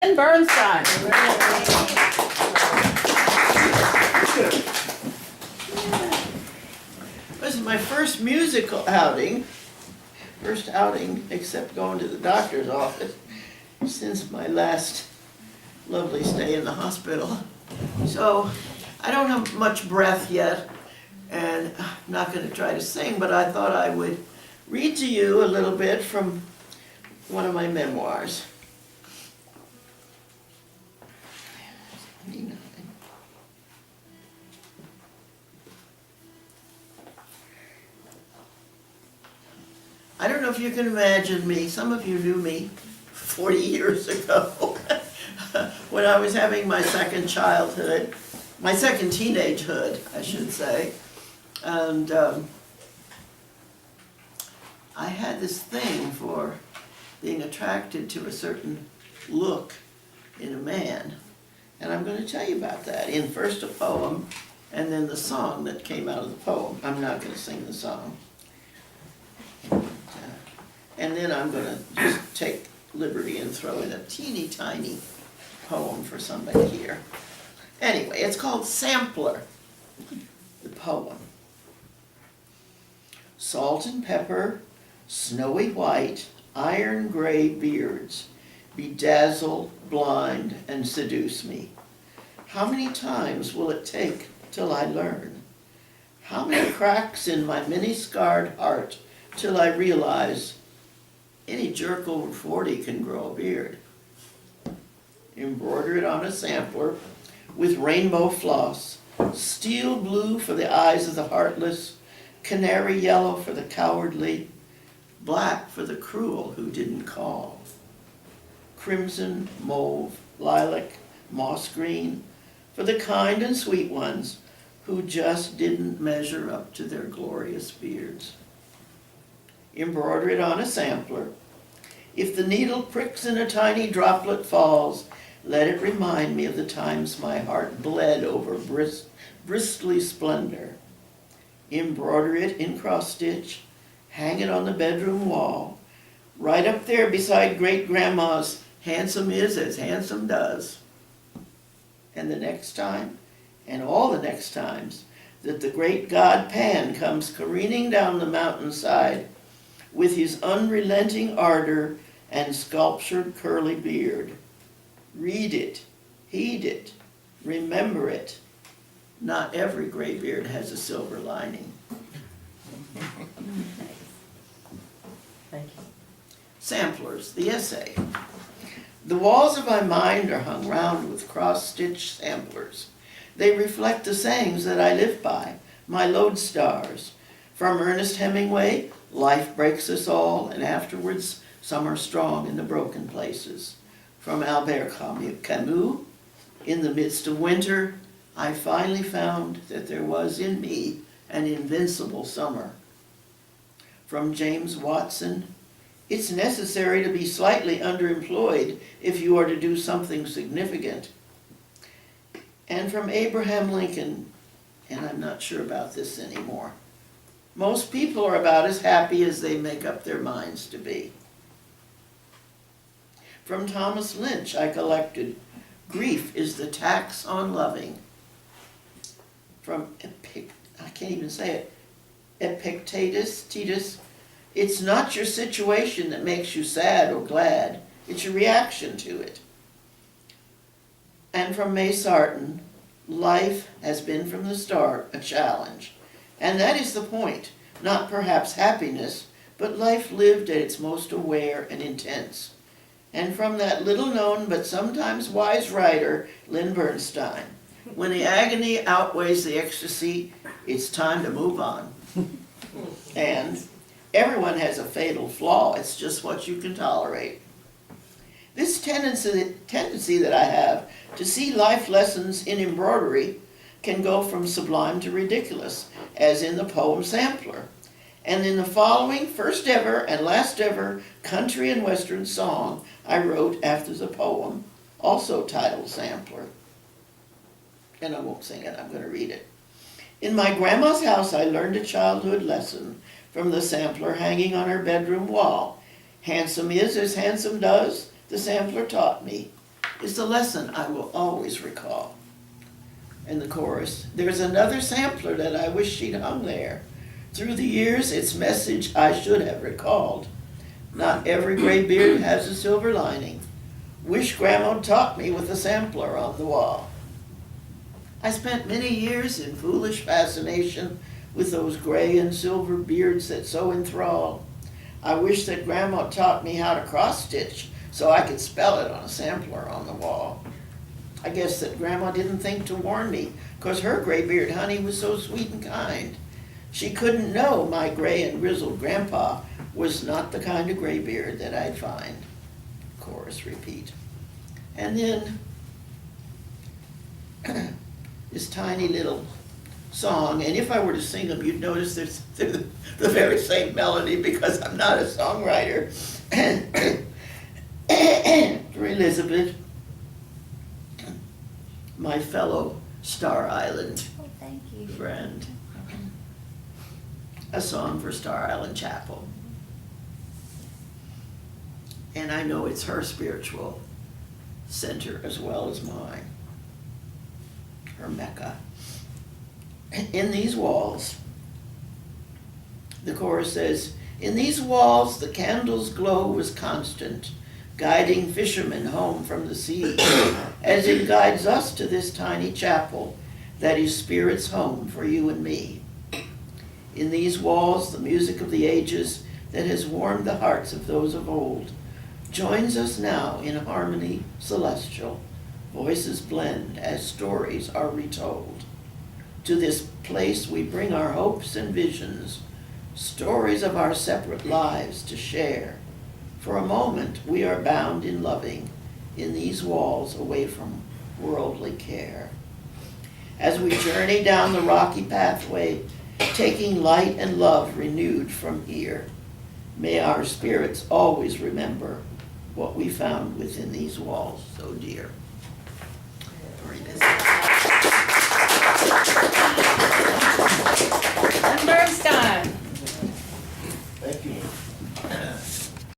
Lyn Burnstine. This is my first musical outing, except going to the doctor's office, since my last lovely stay in the hospital. So I don't have much breath yet, and I'm not going to try to sing, but I thought I would read to you a little bit from one of my memoirs. I don't know if you can imagine me, some of you knew me 40 years ago, when I was having my second childhood, my second teenagehood, I should say. And I had this thing for being attracted to a certain look in a man. And I'm going to tell you about that in first a poem, and then the song that came out of the poem. I'm not going to sing the song. And then I'm going to just take liberty and throw in a teeny tiny poem for somebody here. Anyway, it's called Sampler, the poem. Salt and pepper, snowy white, iron gray beards, bedazzle, blind, and seduce me. How many times will it take till I learn? How many cracks in my many-scarred heart till I realize any jerk over 40 can grow a beard? Embroider it on a sampler with rainbow floss, steel blue for the eyes of the heartless, canary yellow for the cowardly, black for the cruel who didn't call, crimson, mauve, lilac, moss green for the kind and sweet ones who just didn't measure up to their glorious beards. Embroider it on a sampler. If the needle pricks and a tiny droplet falls, let it remind me of the times my heart bled over bristly splendor. Embroider it in cross-stitch, hang it on the bedroom wall, right up there beside great-grandma's handsome is as handsome does. And the next time, and all the next times, that the great god Pan comes careening down the mountainside with his unrelenting ardor and sculptured curly beard, read it, heed it, remember it. Not every gray beard has a silver lining. Thank you. Samplers, the essay. The walls of my mind are hung round with cross-stitched samplers. They reflect the sayings that I live by, my lodestars. From Ernest Hemingway, life breaks us all, and afterwards some are strong in the broken places. From Albert Camus, in the midst of winter, I finally found that there was in me an invincible summer. From James Watson, it's necessary to be slightly underemployed if you are to do something significant. And from Abraham Lincoln, and I'm not sure about this anymore, most people are about as happy as they make up their minds to be. From Thomas Lynch, I collected, Grief is the Tax on Loving. From I can't even say it, Epictetus, it's not your situation that makes you sad or glad, it's your reaction to it. And from May Sarton, life has been from the start a challenge. And that is the point, not perhaps happiness, but life lived at its most aware and intense. And from that little-known but sometimes wise writer, Lyn Burnstine, when the agony outweighs the ecstasy, it's time to move on. And everyone has a fatal flaw, it's just what you can tolerate. This tendency that I have to see life lessons in embroidery can go from sublime to ridiculous, as in the poem Sampler, and in the following first ever and last ever country and western song I wrote after the poem, also titled Sampler. And I won't sing it, I'm going to read it. In my grandma's house I learned a childhood lesson from the sampler hanging on her bedroom wall. Handsome is as handsome does, the sampler taught me. is the lesson I will always recall. And the chorus, there's another sampler that I wish she'd hung there. Through the years, its message I should have recalled. Not every gray beard has a silver lining. Wish Grandma'd taught me with a sampler on the wall. I spent many years in foolish fascination with those gray and silver beards that so enthrall. I wish that Grandma taught me how to cross-stitch so I could spell it on a sampler on the wall. I guess that Grandma didn't think to warn me, 'cause her gray-beard honey was so sweet and kind. She couldn't know my gray and grizzled grandpa was not the kind of graybeard that I'd find. Chorus repeat. And then this tiny little song, and if I were to sing them, you'd notice they're the very same melody because I'm not a songwriter. For Elizabeth, my fellow Star Island Oh, thank you. friend. A song for Star Island Chapel. And I know it's her spiritual center as well as mine, her Mecca. In these walls, the chorus says, in these walls the candle's glow was constant, guiding fishermen home from the sea, as it guides us to this tiny chapel that is Spirit's home for you and me. In these walls, the music of the ages that has warmed the hearts of those of old joins us now in harmony celestial. Voices blend as stories are retold. To this place we bring our hopes and visions, stories of our separate lives to share. For a moment we are bound in loving in these walls away from worldly care. As we journey down the rocky pathway, taking light and love renewed from here, may our spirits always remember what we found within these walls so dear. For Elizabeth.